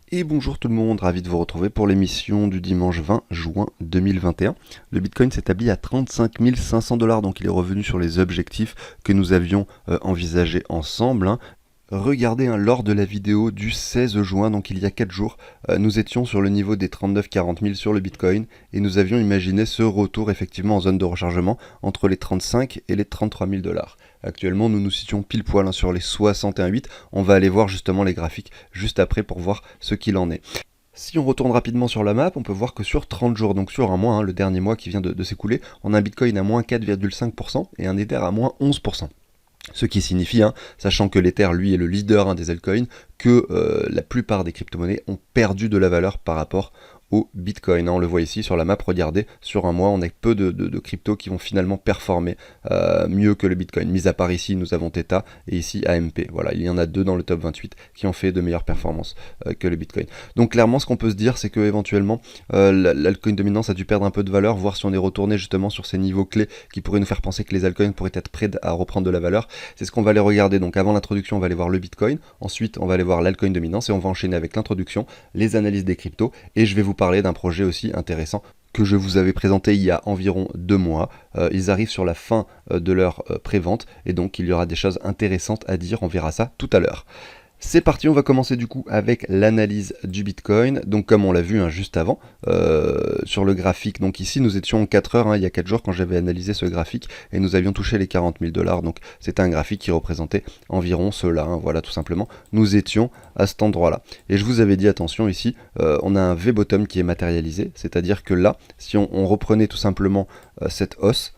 Et bonjour tout le monde, ravi de vous retrouver pour l'émission du dimanche 20 juin 2021. Le Bitcoin s'établit à 35 500 $, donc il est revenu sur les objectifs que nous avions envisagés ensemble, hein. Regardez, hein, lors de la vidéo du 16 juin, donc il y a 4 jours, nous étions sur le niveau des 39-40 000 sur le Bitcoin et nous avions imaginé ce retour effectivement en zone de rechargement entre les 35 et les 33 000 $. Actuellement, nous nous situons pile poil, hein, sur les 61,8. On va aller voir justement les graphiques juste après pour voir ce qu'il en est. Si on retourne rapidement sur la map, on peut voir que sur 30 jours, donc sur un mois, hein, le dernier mois qui vient de s'écouler, on a un Bitcoin à moins 4,5% et un Ether à moins 11%. Ce qui signifie, hein, sachant que l'Ether, lui, est le leader, hein, des altcoins, que la plupart des crypto-monnaies ont perdu de la valeur par rapport au Bitcoin, hein. On le voit ici sur la map, regardez, sur un mois, on a peu de cryptos qui vont finalement performer mieux que le Bitcoin. Mis à part ici, nous avons Theta et ici AMP. Voilà, il y en a deux dans le top 28 qui ont fait de meilleures performances que le Bitcoin. Donc clairement, ce qu'on peut se dire, c'est que éventuellement, l'altcoin dominance a dû perdre un peu de valeur, voir si on est retourné justement sur ces niveaux clés qui pourraient nous faire penser que les altcoins pourraient être prêts à reprendre de la valeur. C'est ce qu'on va aller regarder. Donc avant l'introduction, on va aller voir le Bitcoin, ensuite on va aller voir l'altcoin dominance et on va enchaîner avec l'introduction, les analyses des cryptos et je vais vous parler d'un projet aussi intéressant que je vous avais présenté il y a environ 2 mois. Ils arrivent sur la fin de leur prévente et donc il y aura des choses intéressantes à dire, on verra ça tout à l'heure. C'est parti, on va commencer du coup avec l'analyse du Bitcoin. Donc comme on l'a vu, hein, juste avant, sur le graphique, donc ici nous étions en 4 heures, hein, il y a 4 jours quand j'avais analysé ce graphique, et nous avions touché les 40 000 $. Donc c'était un graphique qui représentait environ cela, hein, voilà tout simplement. Nous étions à cet endroit-là. Et je vous avais dit, attention ici, on a un V-bottom qui est matérialisé, c'est-à-dire que là, si on reprenait tout simplement cette hausse,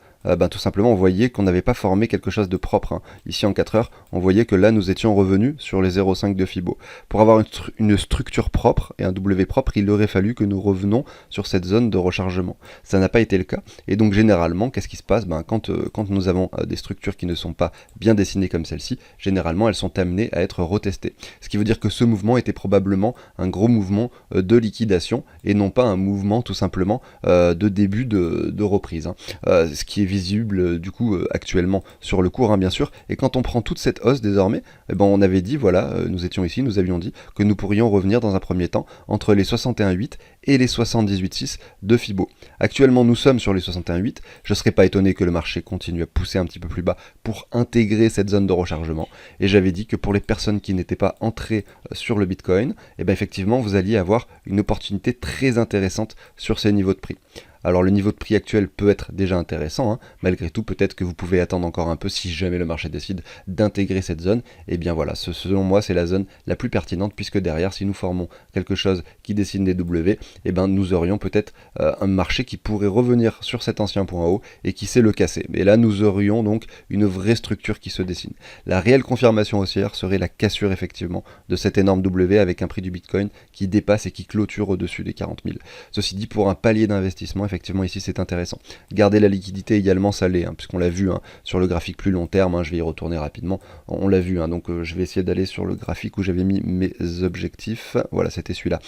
tout simplement on voyait qu'on n'avait pas formé quelque chose de propre, hein. Ici en 4 heures, on voyait que là nous étions revenus sur les 0,5 de Fibo. Pour avoir une structure propre et un W propre, il aurait fallu que nous revenons sur cette zone de rechargement. Ça n'a pas été le cas. Et donc généralement, qu'est-ce qui se passe? Quand nous avons des structures qui ne sont pas bien dessinées comme celle-ci, généralement elles sont amenées à être retestées. Ce qui veut dire que ce mouvement était probablement un gros mouvement de liquidation et non pas un mouvement tout simplement de début de reprise, hein. Ce qui est visible du coup actuellement sur le cours, hein, bien sûr. Et quand on prend toute cette hausse désormais, on avait dit, voilà, nous étions ici, nous avions dit que nous pourrions revenir dans un premier temps entre les 61,8 et les 78,6 de Fibo. Actuellement nous sommes sur les 61,8, je ne serais pas étonné que le marché continue à pousser un petit peu plus bas pour intégrer cette zone de rechargement. Et j'avais dit que pour les personnes qui n'étaient pas entrées sur le Bitcoin, effectivement vous alliez avoir une opportunité très intéressante sur ces niveaux de prix. Alors le niveau de prix actuel peut être déjà intéressant, hein. Malgré tout peut-être que vous pouvez attendre encore un peu si jamais le marché décide d'intégrer cette zone. Et bien voilà, selon moi c'est la zone la plus pertinente puisque derrière si nous formons quelque chose qui dessine des W, nous aurions peut-être un marché qui pourrait revenir sur cet ancien point haut et qui sait le casser. Et là nous aurions donc une vraie structure qui se dessine. La réelle confirmation haussière serait la cassure effectivement de cet énorme W avec un prix du Bitcoin qui dépasse et qui clôture au-dessus des 40 000. Ceci dit, pour un palier d'investissement, effectivement ici c'est intéressant. Garder la liquidité également ça l'est, hein, puisqu'on l'a vu, hein, sur le graphique plus long terme, hein, je vais y retourner rapidement, on l'a vu, hein, donc je vais essayer d'aller sur le graphique où j'avais mis mes objectifs, voilà c'était celui-là,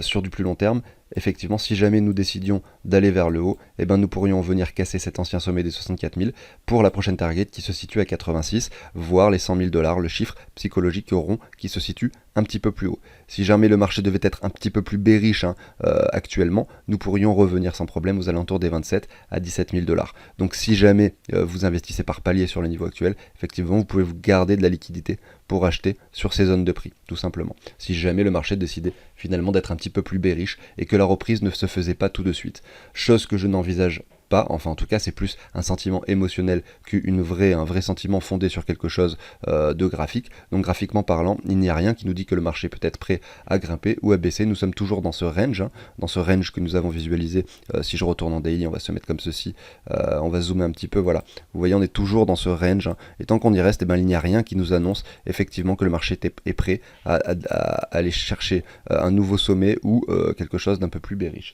sur du plus long terme. Effectivement, si jamais nous décidions d'aller vers le haut, nous pourrions venir casser cet ancien sommet des 64 000 pour la prochaine target qui se situe à 86, voire les 100 000 $, le chiffre psychologique rond qui se situe un petit peu plus haut. Si jamais le marché devait être un petit peu plus bearish, hein, actuellement, nous pourrions revenir sans problème aux alentours des 27 à 17 000 $. Donc si jamais vous investissez par palier sur le niveau actuel, effectivement vous pouvez vous garder de la liquidité pour acheter sur ces zones de prix, tout simplement. Si jamais le marché décidait finalement d'être un petit peu plus bearish et que la reprise ne se faisait pas tout de suite. Chose que je n'envisage pas, enfin en tout cas c'est plus un sentiment émotionnel qu'un vrai sentiment fondé sur quelque chose de graphique. Donc graphiquement parlant, il n'y a rien qui nous dit que le marché peut être prêt à grimper ou à baisser. Nous sommes toujours dans ce range, hein, dans ce range que nous avons visualisé. Si je retourne en daily, on va se mettre comme ceci, on va zoomer un petit peu, voilà. Vous voyez, on est toujours dans ce range, hein, et tant qu'on y reste, il n'y a rien qui nous annonce effectivement que le marché est prêt à aller chercher un nouveau sommet ou quelque chose d'un peu plus bearish.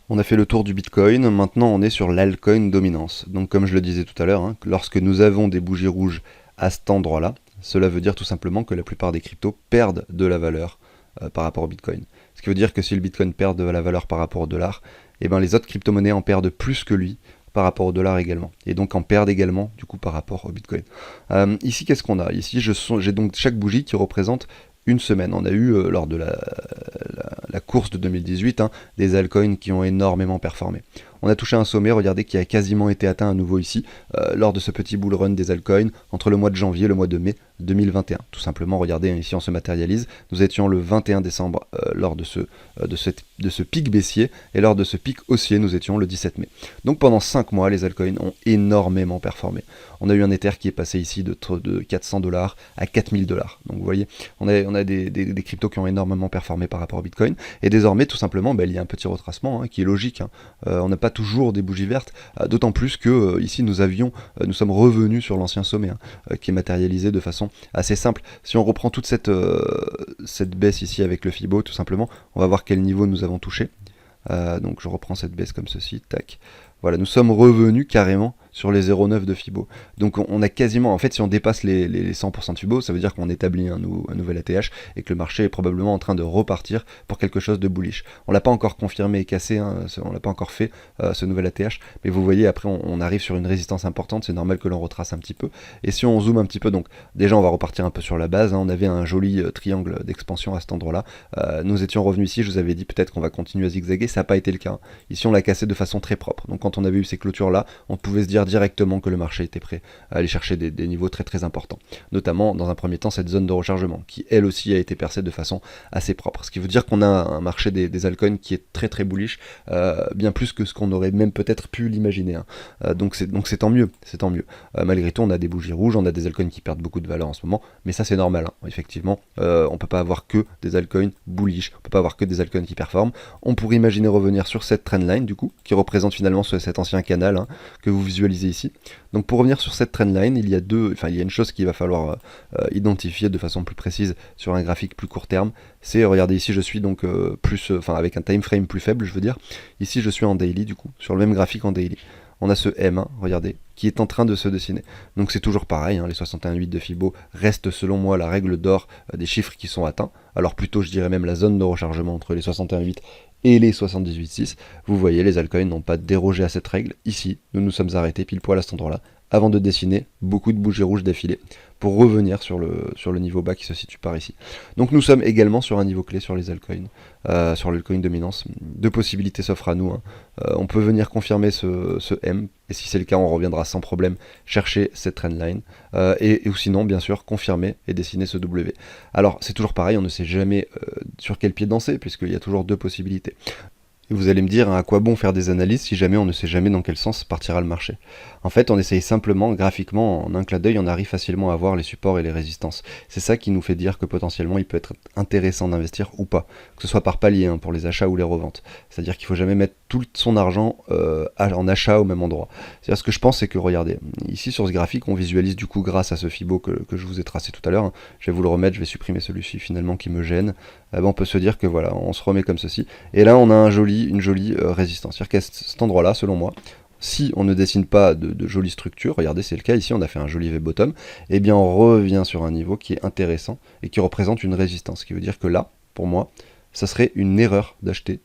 On a fait le tour du Bitcoin, maintenant on est sur l'altcoin dominance. Donc comme je le disais tout à l'heure, hein, lorsque nous avons des bougies rouges à cet endroit-là, cela veut dire tout simplement que la plupart des cryptos perdent de la valeur par rapport au Bitcoin. Ce qui veut dire que si le Bitcoin perd de la valeur par rapport au dollar, les autres crypto-monnaies en perdent plus que lui par rapport au dollar également, et donc en perdent également du coup par rapport au Bitcoin. Ici qu'est-ce qu'on a? Ici j'ai donc chaque bougie qui représente une semaine. On a eu lors de la course de 2018, hein, des altcoins qui ont énormément performé. On a touché un sommet, regardez, qui a quasiment été atteint à nouveau ici, lors de ce petit bull run des altcoins, entre le mois de janvier et le mois de mai 2021. Tout simplement, regardez, ici on se matérialise, nous étions le 21 décembre lors de ce pic baissier, et lors de ce pic haussier, nous étions le 17 mai. Donc pendant 5 mois, les altcoins ont énormément performé. On a eu un Ether qui est passé ici de 400$ à 4000$. Donc vous voyez, on a des cryptos qui ont énormément performé par rapport au Bitcoin, et désormais, tout simplement, il y a un petit retracement qui est logique. On n'a pas toujours des bougies vertes, d'autant plus que ici nous sommes revenus sur l'ancien sommet, qui est matérialisé de façon assez simple. Si on reprend toute cette baisse ici avec le Fibo, tout simplement, on va voir quel niveau nous avons touché. Donc je reprends cette baisse comme ceci, tac. Voilà, nous sommes revenus carrément sur les 0,9 de Fibo. Donc on a quasiment, en fait, si on dépasse les 100% de Fibo, ça veut dire qu'on établit un nouvel ATH et que le marché est probablement en train de repartir pour quelque chose de bullish. On l'a pas encore confirmé et cassé, on l'a pas encore fait, ce nouvel ATH, mais vous voyez, après on arrive sur une résistance importante, c'est normal que l'on retrace un petit peu. Et si on zoome un petit peu, donc déjà on va repartir un peu sur la base, on avait un joli triangle d'expansion à cet endroit-là. Nous étions revenus ici, je vous avais dit peut-être qu'on va continuer à zigzaguer, ça n'a pas été le cas. Ici on l'a cassé de façon très propre. Donc quand on avait eu ces clôtures là, on pouvait se dire directement que le marché était prêt à aller chercher des niveaux très très importants, notamment dans un premier temps cette zone de rechargement qui elle aussi a été percée de façon assez propre, ce qui veut dire qu'on a un marché des altcoins qui est très très bullish, bien plus que ce qu'on aurait même peut-être pu l'imaginer, donc c'est tant mieux, malgré tout on a des bougies rouges, on a des altcoins qui perdent beaucoup de valeur en ce moment, mais ça c'est normal, effectivement, on peut pas avoir que des altcoins bullish, on peut pas avoir que des altcoins qui performent. On pourrait imaginer revenir sur cette trendline du coup, qui représente finalement cet ancien canal que vous visualisez ici. Donc pour revenir sur cette trendline, il y a une chose qu'il va falloir identifier de façon plus précise sur un graphique plus court terme, c'est, regardez ici je suis donc avec un time frame plus faible, je veux dire, ici je suis en daily du coup, sur le même graphique en daily. On a ce M, regardez, qui est en train de se dessiner. Donc c'est toujours pareil, les 61,8 de Fibo restent selon moi la règle d'or des chiffres qui sont atteints. Alors plutôt je dirais même la zone de rechargement entre les 61,8 et les 78,6. Vous voyez, les altcoins n'ont pas dérogé à cette règle. Ici, nous nous sommes arrêtés pile poil à cet endroit-là, avant de dessiner beaucoup de bougies rouges d'affilée, pour revenir sur le niveau bas qui se situe par ici. Donc nous sommes également sur un niveau clé sur les altcoins, sur l'altcoin dominance. Deux possibilités s'offrent à nous. On peut venir confirmer ce M, et si c'est le cas, on reviendra sans problème chercher cette trendline, ou sinon, bien sûr, confirmer et dessiner ce W. Alors, c'est toujours pareil, on ne sait jamais sur quel pied danser, puisqu'il y a toujours deux possibilités. Et vous allez me dire, à quoi bon faire des analyses si jamais on ne sait jamais dans quel sens partira le marché. En fait, on essaye simplement, graphiquement, en un clin d'œil, on arrive facilement à voir les supports et les résistances. C'est ça qui nous fait dire que potentiellement il peut être intéressant d'investir ou pas, que ce soit par palier, pour les achats ou les reventes. C'est-à-dire qu'il ne faut jamais mettre tout son argent en achat au même endroit. C'est-à-dire ce que je pense, c'est que, regardez, ici sur ce graphique, on visualise du coup grâce à ce Fibo que je vous ai tracé tout à l'heure. Je vais vous le remettre, je vais supprimer celui-ci finalement qui me gêne. On peut se dire que voilà, on se remet comme ceci. Et là, on a une jolie résistance. C'est-à-dire qu'à cet endroit-là, selon moi, si on ne dessine pas de jolies structures, regardez, c'est le cas ici, on a fait un joli V-bottom, et bien on revient sur un niveau qui est intéressant et qui représente une résistance. Ce qui veut dire que là, pour moi, ça serait une erreur d'acheter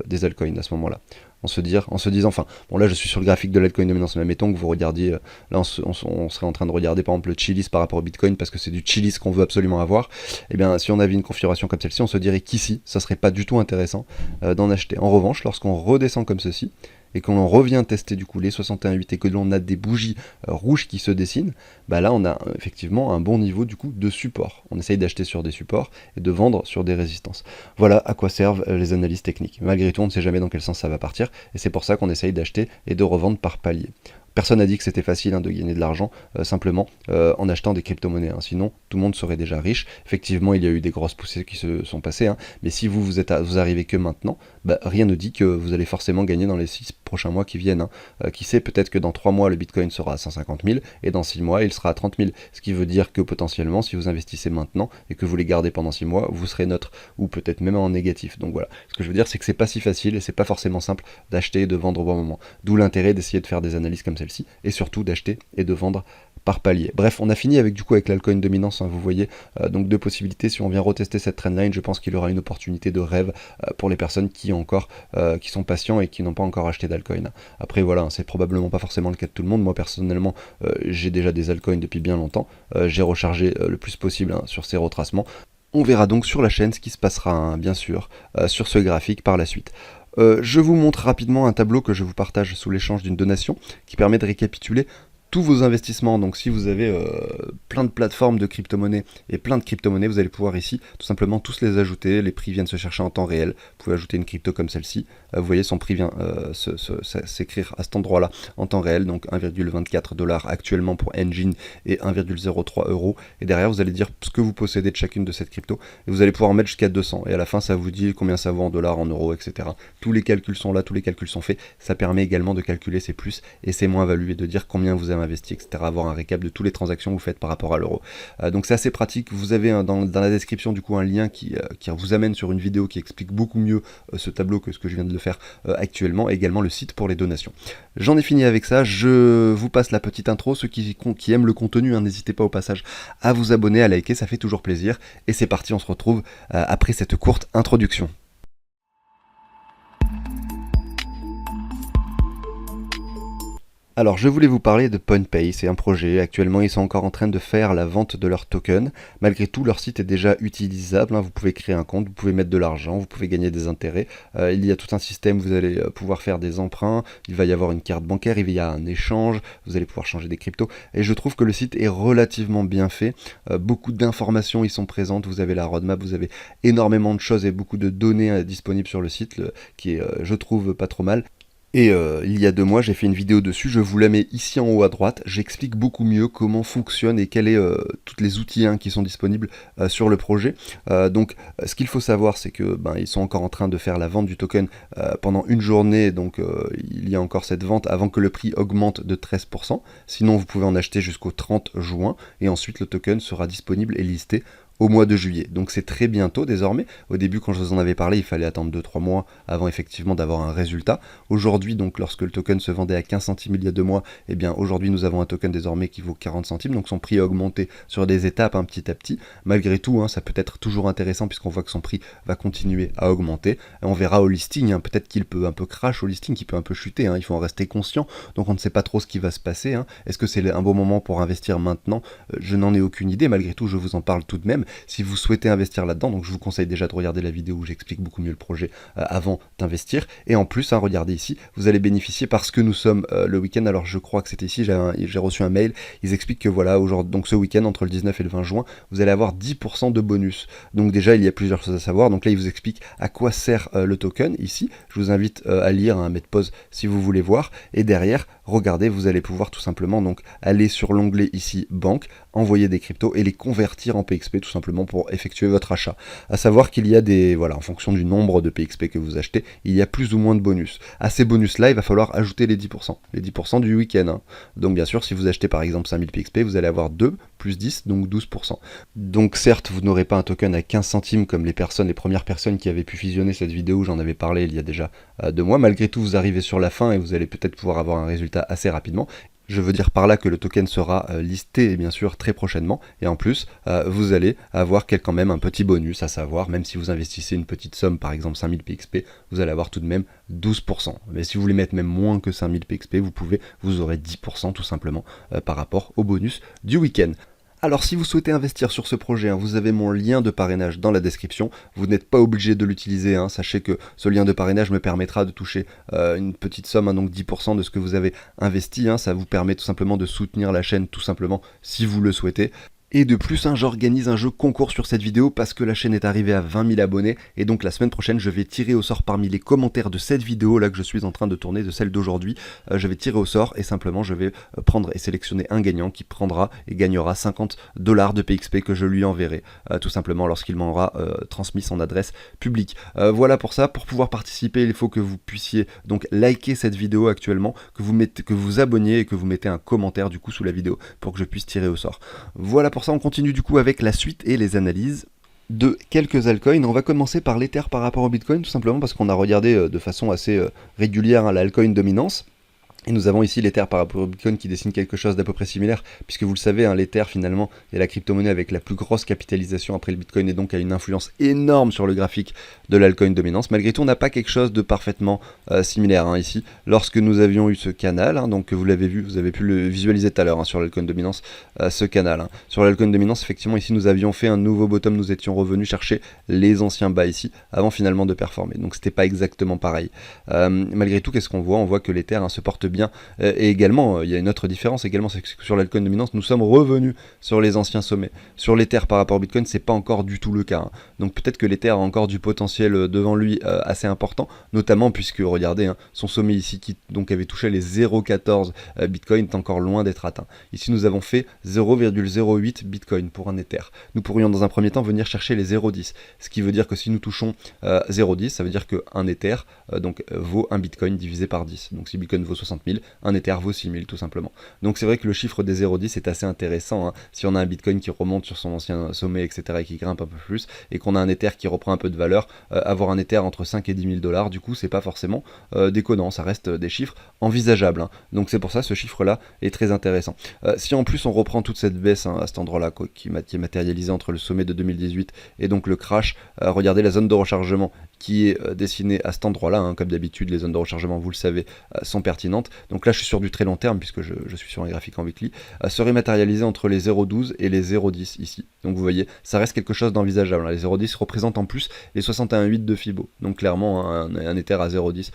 des altcoins à ce moment-là. En se disant, bon là je suis sur le graphique de l'altcoin dominance, mais mettons que vous regardiez, là on serait en train de regarder par exemple le Chiliz par rapport au Bitcoin, parce que c'est du Chiliz qu'on veut absolument avoir, et bien si on avait une configuration comme celle-ci, on se dirait qu'ici, ça serait pas du tout intéressant d'en acheter. En revanche, lorsqu'on redescend comme ceci, et qu'on revient tester du coup les 61,8 et que l'on a des bougies rouges qui se dessinent, là on a effectivement un bon niveau du coup de support. On essaye d'acheter sur des supports et de vendre sur des résistances. Voilà à quoi servent les analyses techniques. Malgré tout, on ne sait jamais dans quel sens ça va partir, et c'est pour ça qu'on essaye d'acheter et de revendre par palier. Personne n'a dit que c'était facile de gagner de l'argent simplement en achetant des crypto-monnaies. Sinon, tout le monde serait déjà riche. Effectivement, il y a eu des grosses poussées qui se sont passées. Mais si vous arrivez que maintenant, rien ne dit que vous allez forcément gagner dans les 6 prochains mois qui viennent. Qui sait, peut-être que dans 3 mois, le Bitcoin sera à 150 000 et dans 6 mois, il sera à 30 000. Ce qui veut dire que potentiellement, si vous investissez maintenant et que vous les gardez pendant 6 mois, vous serez neutre ou peut-être même en négatif. Donc voilà. Ce que je veux dire, c'est que c'est pas si facile et c'est pas forcément simple d'acheter et de vendre au bon moment. D'où l'intérêt d'essayer de faire des analyses comme celle-ci et surtout d'acheter et de vendre par palier. Bref, on a fini avec l'altcoin dominance, vous voyez, donc deux possibilités. Si on vient retester cette trendline, je pense qu'il y aura une opportunité de rêve pour les personnes qui sont patients et qui n'ont pas encore acheté d'altcoin. Après voilà, c'est probablement pas forcément le cas de tout le monde. Moi personnellement, j'ai déjà des altcoins depuis bien longtemps. J'ai rechargé le plus possible sur ces retracements. On verra donc sur la chaîne ce qui se passera, hein, bien sûr, sur ce graphique par la suite. Je vous montre rapidement un tableau que je vous partage sous l'échange d'une donation qui permet de récapituler tous vos investissements. Donc si vous avez plein de plateformes de crypto-monnaies et plein de crypto-monnaies, vous allez pouvoir ici tout simplement tous les ajouter. Les prix viennent se chercher en temps réel. Vous pouvez ajouter une crypto comme celle-ci. Vous voyez, son prix vient s'écrire à cet endroit-là en temps réel. Donc 1,24 $ actuellement pour Engine et 1,03 €. Et derrière, vous allez dire ce que vous possédez de chacune de cette crypto. Et vous allez pouvoir en mettre jusqu'à 200. Et à la fin, ça vous dit combien ça vaut en dollars, en euros, etc. Tous les calculs sont là, tous les calculs sont faits. Ça permet également de calculer ses plus et ses moins-values et de dire combien vous avez investi, etc. Avoir un récap de toutes les transactions que vous faites par rapport à l'euro. Donc c'est assez pratique. Vous avez dans la description du coup un lien qui vous amène sur une vidéo qui explique beaucoup mieux ce tableau que ce que je viens de le faire actuellement, et également le site pour les donations. J'en ai fini avec ça, je vous passe la petite intro. Ceux qui aiment le contenu, hein, n'hésitez pas au passage à vous abonner, à liker, ça fait toujours plaisir. Et c'est parti, on se retrouve après cette courte introduction. Alors je voulais vous parler de PointPay, c'est un projet. Actuellement ils sont encore en train de faire la vente de leur token. Malgré tout leur site est déjà utilisable, hein. Vous pouvez créer un compte, vous pouvez mettre de l'argent, vous pouvez gagner des intérêts. Il y a tout un système, vous allez pouvoir faire des emprunts, il va y avoir une carte bancaire, il y a un échange, vous allez pouvoir changer des cryptos. Et je trouve que le site est relativement bien fait, beaucoup d'informations y sont présentes, vous avez la roadmap, vous avez énormément de choses et beaucoup de données disponibles sur le site, qui est je trouve pas trop mal. Et il y a 2 mois, j'ai fait une vidéo dessus, je vous la mets ici en haut à droite. J'explique beaucoup mieux comment fonctionne et quels sont tous les outils, hein, qui sont disponibles sur le projet. Donc ce qu'il faut savoir, c'est que ils sont encore en train de faire la vente du token pendant une journée. Donc il y a encore cette vente avant que le prix augmente de 13%. Sinon vous pouvez en acheter jusqu'au 30 juin. Et ensuite le token sera disponible et listé au mois de juillet. Donc c'est très bientôt désormais. Au début, quand je vous en avais parlé, il fallait attendre 2-3 mois avant effectivement d'avoir un résultat. Aujourd'hui, donc lorsque le token se vendait à 15 centimes il y a 2 mois, eh bien aujourd'hui nous avons un token désormais qui vaut 40 centimes, donc son prix a augmenté sur des étapes, hein, petit à petit. Malgré tout, hein, ça peut être toujours intéressant puisqu'on voit que son prix va continuer à augmenter. Et on verra au listing, hein, peut-être qu'il peut un peu crash au listing, qu'il peut un peu chuter, hein, il faut en rester conscient. Donc on ne sait pas trop ce qui va se passer, hein. Est-ce que c'est un bon moment pour investir maintenant? Je n'en ai aucune idée, malgré tout je vous en parle tout de même. Si vous souhaitez investir là-dedans, donc je vous conseille déjà de regarder la vidéo où j'explique beaucoup mieux le projet avant d'investir. Et en plus, hein, regardez ici, vous allez bénéficier parce que nous sommes le week-end. Alors je crois que c'était ici, j'ai reçu un mail. Ils expliquent que voilà, aujourd'hui, donc ce week-end entre le 19 et le 20 juin, vous allez avoir 10% de bonus. Donc déjà, il y a plusieurs choses à savoir. Donc là, ils vous expliquent à quoi sert le token ici. Je vous invite à lire, à mettre pause si vous voulez voir. Et derrière, regardez, vous allez pouvoir tout simplement donc aller sur l'onglet ici banque, envoyer des cryptos et les convertir en PXP tout simplement pour effectuer votre achat. À savoir qu'il y a en fonction du nombre de PXP que vous achetez, il y a plus ou moins de bonus. À ces bonus là, il va falloir ajouter les 10% du week-end, hein. Donc bien sûr, si vous achetez par exemple 5000 PXP, vous allez avoir 2 plus 10, donc 12%. Donc certes, vous n'aurez pas un token à 15 centimes comme les premières personnes qui avaient pu visionner cette vidéo, j'en avais parlé il y a déjà 2 mois. Malgré tout, vous arrivez sur la fin et vous allez peut-être pouvoir avoir un résultat assez rapidement. Je veux dire par là que le token sera listé bien sûr très prochainement, et en plus vous allez avoir quand même un petit bonus, à savoir même si vous investissez une petite somme, par exemple 5000 PXP, vous allez avoir tout de même 12%. Mais si vous voulez mettre même moins que 5000 PXP, vous aurez 10% tout simplement par rapport au bonus du week-end. Alors si vous souhaitez investir sur ce projet, hein, vous avez mon lien de parrainage dans la description. Vous n'êtes pas obligé de l'utiliser, hein. Sachez que ce lien de parrainage me permettra de toucher une petite somme, hein, donc 10% de ce que vous avez investi, hein. Ça vous permet tout simplement de soutenir la chaîne, tout simplement, si vous le souhaitez. Et de plus, hein, j'organise un jeu concours sur cette vidéo parce que la chaîne est arrivée à 20 000 abonnés. Et donc la semaine prochaine, je vais tirer au sort parmi les commentaires de cette vidéo là que je suis en train de tourner, de celle d'aujourd'hui. Je vais tirer au sort et simplement je vais prendre et sélectionner un gagnant qui prendra et gagnera $50 de PXP que je lui enverrai tout simplement lorsqu'il m'aura transmis son adresse publique. Voilà pour ça. Pour pouvoir participer, il faut que vous puissiez donc liker cette vidéo actuellement, que vous abonniez et que vous mettez un commentaire du coup sous la vidéo pour que je puisse tirer au sort. Voilà pour ça, on continue du coup avec la suite et les analyses de quelques altcoins. On va commencer par l'Ether par rapport au Bitcoin, tout simplement parce qu'on a regardé de façon assez régulière, hein, l'altcoin dominance. Et nous avons ici l'Ether par rapport au Bitcoin qui dessine quelque chose d'à peu près similaire, puisque vous le savez, hein, l'Ether finalement est la crypto-monnaie avec la plus grosse capitalisation après le Bitcoin et donc a une influence énorme sur le graphique de l'altcoin dominance. Malgré tout, on n'a pas quelque chose de parfaitement similaire hein, ici. Lorsque nous avions eu ce canal, hein, donc vous l'avez vu, vous avez pu le visualiser tout à l'heure hein, sur l'altcoin dominance, ce canal. Hein. Sur l'altcoin dominance, effectivement, ici nous avions fait un nouveau bottom, nous étions revenus chercher les anciens bas ici, avant finalement de performer. Donc c'était pas exactement pareil. Malgré tout, qu'est-ce qu'on voit? On voit que l'Ether hein, se porte bien. Et également, il y a une autre différence également, c'est que sur l'altcoin dominance, nous sommes revenus sur les anciens sommets. Sur l'Ether par rapport au Bitcoin, c'est pas encore du tout le cas. Hein. Donc peut-être que l'Ether a encore du potentiel devant lui assez important, notamment puisque, regardez, hein, son sommet ici qui donc avait touché les 0,14 Bitcoin est encore loin d'être atteint. Ici, nous avons fait 0,08 Bitcoin pour un Ether. Nous pourrions dans un premier temps venir chercher les 0,10, ce qui veut dire que si nous touchons 0,10, ça veut dire qu'un Ether donc, vaut un Bitcoin divisé par 10. Donc si Bitcoin vaut 60 000, un Ether vaut 6 000 tout simplement. Donc c'est vrai que le chiffre des 0,10 est assez intéressant. Hein. Si on a un Bitcoin qui remonte sur son ancien sommet, etc., et qui grimpe un peu plus, et qu'on a un Ether qui reprend un peu de valeur, avoir un Ether entre 5 et 10 000 dollars, du coup, c'est pas forcément déconnant. Ça reste des chiffres envisageables. Hein. Donc c'est pour ça, ce chiffre-là est très intéressant. Si en plus on reprend toute cette baisse hein, à cet endroit-là, qui est matérialisée entre le sommet de 2018 et donc le crash, regardez la zone de rechargement qui est dessinée à cet endroit-là. Hein. Comme d'habitude, les zones de rechargement, vous le savez, sont pertinentes. Donc là, je suis sur du très long terme, puisque je suis sur un graphique en weekly, serait matérialisé entre les 0,12 et les 0,10 ici. Donc vous voyez, ça reste quelque chose d'envisageable. Hein. Les 0,10 représentent en plus les 61,8 de Fibo. Donc clairement, hein, un Ether à 0,10,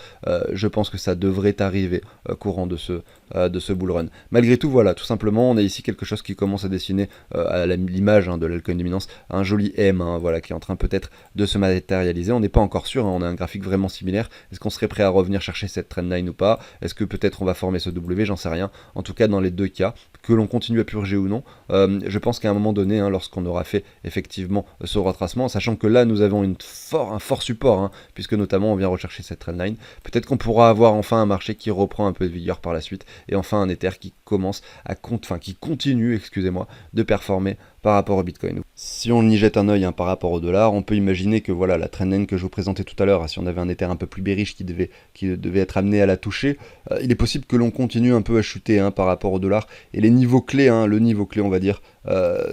je pense que ça devrait arriver courant de ce bull run. Malgré tout, voilà, tout simplement, on a ici quelque chose qui commence à dessiner à l'image hein, de l'altcoin dominance, un joli M, hein, voilà, qui est en train peut-être de se matérialiser. On n'est pas encore sûr, hein, on a un graphique vraiment similaire. Est-ce qu'on serait prêt à revenir chercher cette trendline ou pas? Est-ce que peut-être on va former ce W? J'en sais rien. En tout cas, dans les deux cas, que l'on continue à purger ou non, je pense qu'à un moment donné, hein, lorsqu'on aura fait effectivement ce retracement, sachant que là nous avons un fort support, hein, puisque notamment on vient rechercher cette trendline, peut-être qu'on pourra avoir enfin un marché qui reprend un peu de vigueur par la suite, et enfin un Ether qui commence qui continue, excusez-moi, de performer par rapport au Bitcoin. Si on y jette un œil hein, par rapport au dollar, on peut imaginer que voilà la trendline que je vous présentais tout à l'heure, si on avait un Ether un peu plus bearish qui devait être amené à la toucher, il est possible que l'on continue un peu à chuter hein, par rapport au dollar, et les niveaux clés, hein, le niveau clé on va dire,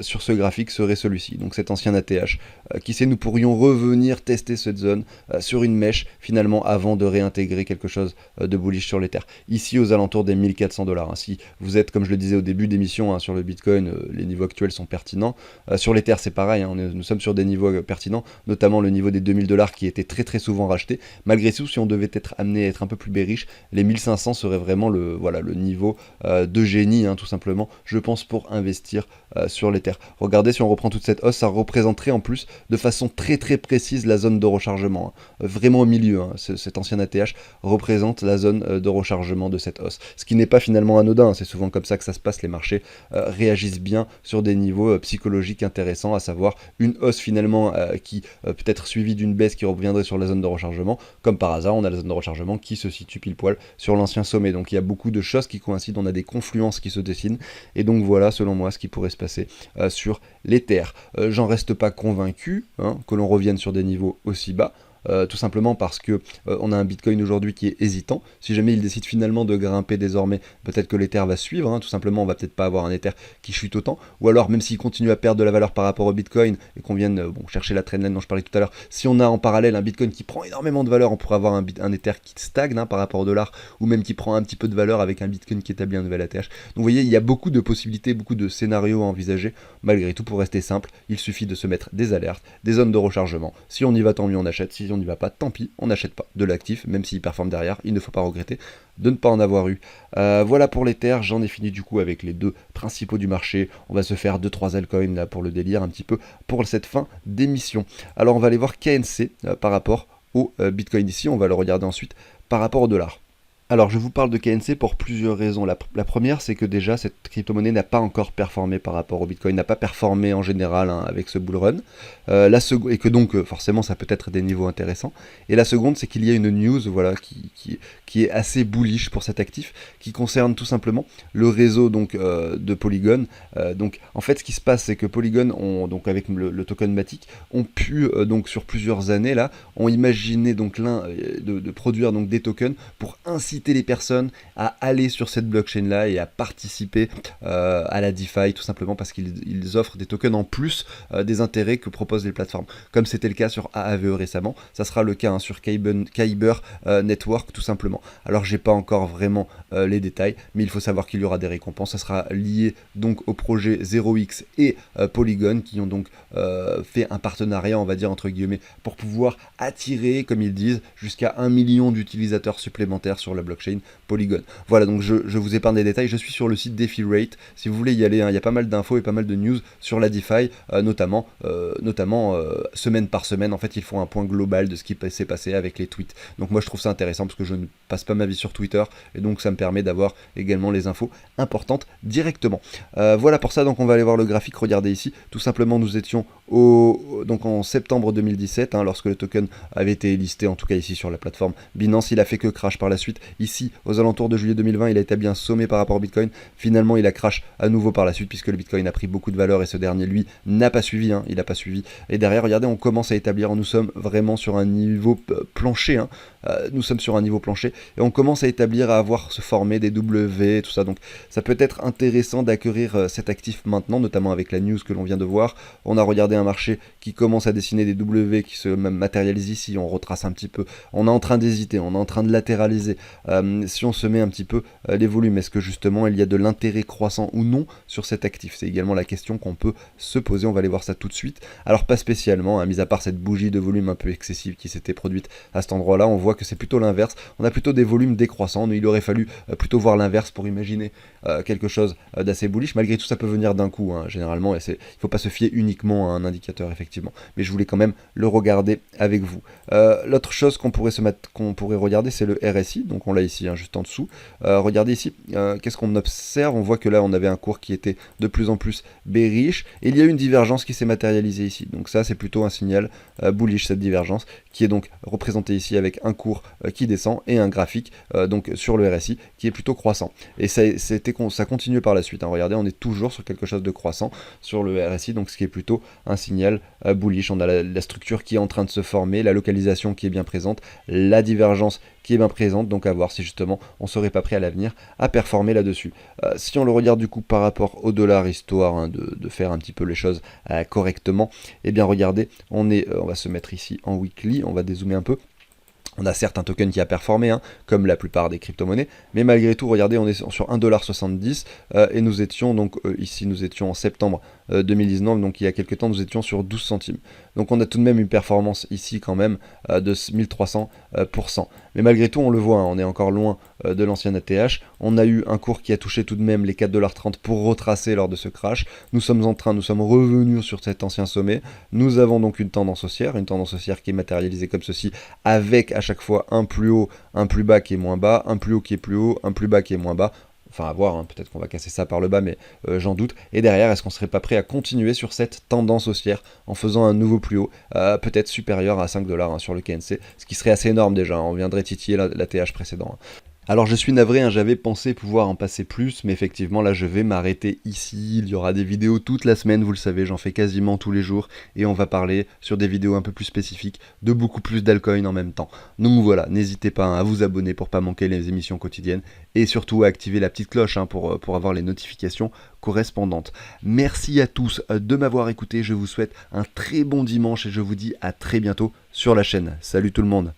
sur ce graphique serait celui-ci, donc cet ancien ATH. Qui sait, nous pourrions revenir tester cette zone sur une mèche finalement avant de réintégrer quelque chose de bullish sur l'Ether. Ici aux alentours des 1400 dollars. Hein. Si vous êtes, comme je le disais au début d'émission, hein, sur le Bitcoin, les niveaux actuels sont pertinents. Sur l'Ether c'est pareil, hein, nous sommes sur des niveaux pertinents, notamment le niveau des 2000 dollars qui était très souvent racheté. Malgré tout, si on devait être amené à être un peu plus bearish, les 1500 seraient vraiment le niveau de génie, hein, tout simplement, je pense, pour investir sur l'Ether. Regardez, si on reprend toute cette hausse, ça représenterait en plus de façon très précise la zone de rechargement. Hein. Vraiment au milieu, hein. Cet ancien ATH représente la zone de rechargement de cette hausse. Ce qui n'est pas finalement anodin, hein. C'est souvent comme ça que ça se passe, les marchés réagissent bien sur des niveaux psychologiques intéressants, à savoir une hausse finalement qui peut être suivie d'une baisse qui reviendrait sur la zone de rechargement. Comme par hasard, on a la zone de rechargement qui se situe pile poil sur l'ancien sommet. Donc il y a beaucoup de choses qui coïncident, on a des confluences qui se dessinent, et donc voilà selon moi ce qui pourrait se passer sur l'Ether. J'en reste pas convaincu hein, que l'on revienne sur des niveaux aussi bas. Tout simplement parce que on a un Bitcoin aujourd'hui qui est hésitant. Si jamais il décide finalement de grimper désormais, peut-être que l'Ether va suivre, hein, tout simplement on va peut-être pas avoir un Ether qui chute autant, ou alors même s'il continue à perdre de la valeur par rapport au Bitcoin, et qu'on vienne chercher la trendline dont je parlais tout à l'heure, si on a en parallèle un Bitcoin qui prend énormément de valeur, on pourrait avoir un Ether qui stagne hein, par rapport au dollar, ou même qui prend un petit peu de valeur avec un Bitcoin qui établit un nouvel ATH. Donc vous voyez, il y a beaucoup de possibilités, beaucoup de scénarios à envisager. Malgré tout, pour rester simple, il suffit de se mettre des alertes, des zones de rechargement. Si on y va, tant mieux, on achète. Si on n'y va pas, tant pis, on n'achète pas de l'actif, même s'il performe derrière. Il ne faut pas regretter de ne pas en avoir eu. Voilà pour l'Ether, j'en ai fini du coup avec les deux principaux du marché. On va se faire 2-3 altcoins là pour le délire un petit peu pour cette fin d'émission. Alors on va aller voir KNC par rapport au Bitcoin ici, on va le regarder ensuite par rapport au dollar. Alors je vous parle de KNC pour plusieurs raisons. La première, c'est que déjà cette crypto-monnaie n'a pas encore performé par rapport au Bitcoin, n'a pas performé en général hein, avec ce bull run. Et que donc forcément ça peut être des niveaux intéressants. Et la seconde, c'est qu'il y a une news voilà, qui est assez bullish pour cet actif, qui concerne tout simplement le réseau donc, de Polygon. Donc en fait ce qui se passe, c'est que Polygon, donc avec le token Matic, ont pu donc sur plusieurs années là, ont imaginé donc de produire donc des tokens pour inciter inciter les personnes à aller sur cette blockchain-là et à participer à la DeFi, tout simplement parce qu'ils offrent des tokens en plus des intérêts que proposent les plateformes. Comme c'était le cas sur Aave récemment, ça sera le cas sur Kyber Network, tout simplement. Alors, j'ai pas encore vraiment les détails, mais il faut savoir qu'il y aura des récompenses. Ça sera lié donc au projet 0x et Polygon qui ont donc fait un partenariat, on va dire entre guillemets, pour pouvoir attirer, comme ils disent, jusqu'à 1 million d'utilisateurs supplémentaires sur la blockchain Polygon. Voilà, donc je vous épargne les détails. Je suis sur le site DeFi Rate. Si vous voulez y aller, il y a pas mal d'infos et pas mal de news sur la DeFi, notamment semaine par semaine. En fait, ils font un point global de ce qui s'est passé avec les tweets. Donc moi, je trouve ça intéressant parce que je ne passe pas ma vie sur Twitter et donc ça me permet d'avoir également les infos importantes directement. Voilà pour ça, donc on va aller voir le graphique. Regardez ici, tout simplement, nous étions donc en septembre 2017, lorsque le token avait été listé, en tout cas ici sur la plateforme Binance. Il a fait que crash par la suite. Ici, aux alentours de juillet 2020, il a établi un sommet par rapport au Bitcoin. Finalement, il a crash à nouveau par la suite, puisque le Bitcoin a pris beaucoup de valeur et ce dernier, lui, n'a pas suivi. Il n'a pas suivi. Et derrière, regardez, on commence à établir, nous sommes vraiment sur un niveau plancher. Nous sommes sur un niveau plancher et on commence à établir, à avoir se former des W, tout ça. Donc, ça peut être intéressant d'acquérir cet actif maintenant, notamment avec la news que l'on vient de voir. On a regardé un marché qui commence à dessiner des W qui se matérialisent ici. On retrace un petit peu. On est en train d'hésiter, on est en train de latéraliser. Si on se met un petit peu les volumes, est-ce que justement il y a de l'intérêt croissant ou non sur cet actif? C'est également la question qu'on peut se poser. On va aller voir ça tout de suite. Alors, pas spécialement, mis à part cette bougie de volume un peu excessive qui s'était produite à cet endroit-là, on voit que c'est plutôt l'inverse. On a plutôt des volumes décroissants. Il aurait fallu plutôt voir l'inverse pour imaginer quelque chose d'assez bullish. Malgré tout, ça peut venir d'un coup, généralement, et il ne faut pas se fier uniquement à un indicateur, effectivement. Mais je voulais quand même le regarder avec vous. L'autre chose qu'on pourrait regarder, c'est le RSI. Donc on l'a ici, juste en dessous. Regardez ici, qu'est-ce qu'on observe? On voit que là, on avait un cours qui était de plus en plus bearish, et il y a une divergence qui s'est matérialisée ici. Donc ça, c'est plutôt un signal bullish, cette divergence, qui est donc représentée ici avec un cours qui descend et un graphique donc sur le RSI qui est plutôt croissant. Et ça continue par la suite. Regardez, on est toujours sur quelque chose de croissant sur le RSI, donc ce qui est plutôt un signal bullish. On a la structure qui est en train de se former, la localisation qui est bien présente, la divergence qui est bien présente, donc à voir si justement on ne serait pas prêt à l'avenir à performer là-dessus. Si on le regarde du coup par rapport au dollar, histoire de faire un petit peu les choses correctement, et bien regardez, on va se mettre ici en weekly, on va dézoomer un peu. On a certes un token qui a performé, comme la plupart des crypto-monnaies, mais malgré tout, regardez, on est sur 1,70$ et nous étions donc ici, nous étions en septembre 2019, donc il y a quelques temps, nous étions sur 12 centimes. Donc on a tout de même une performance ici quand même de 1300%. Mais malgré tout, on le voit, on est encore loin de l'ancien ATH. On a eu un cours qui a touché tout de même les 4,30$ pour retracer lors de ce crash. Nous sommes revenus sur cet ancien sommet. Nous avons donc une tendance haussière qui est matérialisée comme ceci, avec à chaque fois un plus haut, un plus bas qui est moins bas, un plus haut qui est plus haut, un plus bas qui est moins bas. Enfin, à voir, peut-être qu'on va casser ça par le bas, mais j'en doute. Et derrière, est-ce qu'on serait pas prêt à continuer sur cette tendance haussière en faisant un nouveau plus haut, peut-être supérieur à 5$ sur le KNC, ce qui serait assez énorme déjà. On viendrait titiller l'ATH précédent. Alors je suis navré, j'avais pensé pouvoir en passer plus, mais effectivement là je vais m'arrêter ici. Il y aura des vidéos toute la semaine, vous le savez, j'en fais quasiment tous les jours, et on va parler sur des vidéos un peu plus spécifiques de beaucoup plus d'altcoins en même temps. Donc voilà, n'hésitez pas à vous abonner pour pas manquer les émissions quotidiennes, et surtout à activer la petite cloche pour avoir les notifications correspondantes. Merci à tous de m'avoir écouté, je vous souhaite un très bon dimanche et je vous dis à très bientôt sur la chaîne. Salut tout le monde!